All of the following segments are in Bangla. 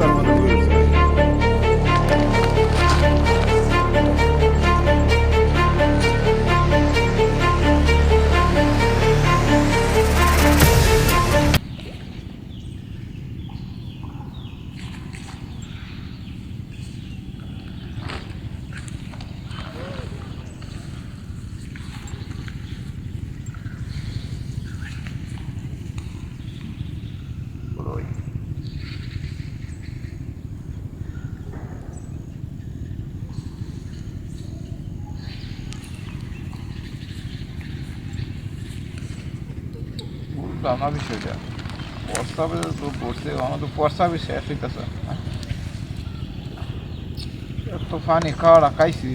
বস্তার মতো ঘুরেছে। আমার বিষয়টা প্রস্তাবে তো পড়ছে, আমার তো প্রস্তাবে শেষ হইতেছে। এত পানি খাওয়াটা খাইছি,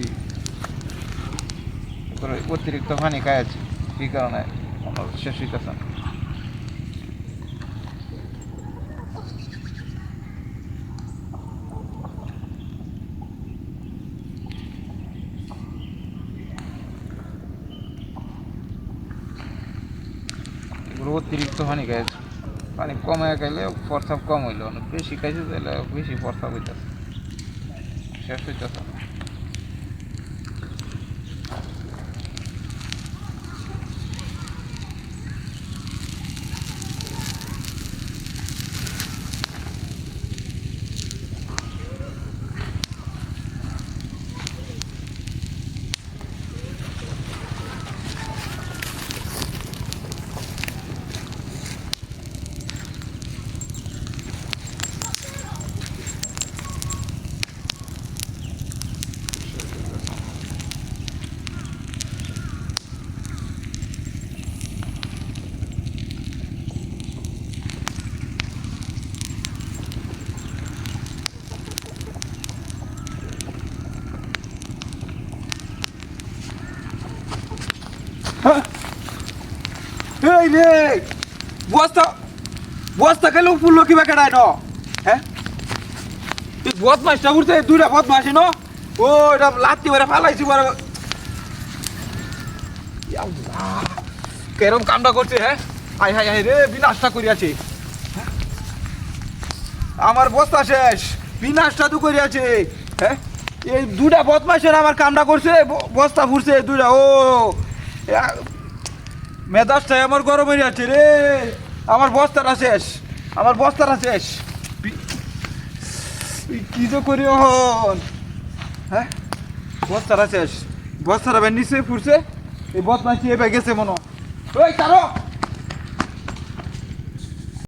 অতিরিক্ত পানি খাইছি, এই কারণে আমার শেষ হইতেছে। এগুলো অতিরিক্ত পানি খাইছে, পানি কমে খাইলে প্রস্তাব কম হইল, বেশি খাইছে তাহলে বেশি প্রস্তাব হইতেছে, শেষ হইতেছে। এই রে বস্তা বস্তা খেলে ফুল কি বেকারায় ন হ্যাঁ তুই বদমাইশটা উঠতে দুইটা বদমাইশি ন ও এটা লাত্তি মেরে ফালাইছি বড় কেরম কামটা করছে হ্যাঁ আই হাই হাই রে বিনাশটা করিয়াছে আমার বস্তা শেষ বিনাশটা তো করিয়াছে হ্যাঁ এই দুইটা বদমাইশের আমার কামটা করছে বস্তা ফুরছে দুইটা ও মেজাজটাই আমার গরম হয়ে যাচ্ছে রে আমার বস্তাটা শেষ আমার বস্তাটা শেষ কি তো করি হন হ্যাঁ বস্তাটা শেষ বস্তাটা নিচে ফুরছে এই বদমাইশি এবার গেছে মনে ওই কারো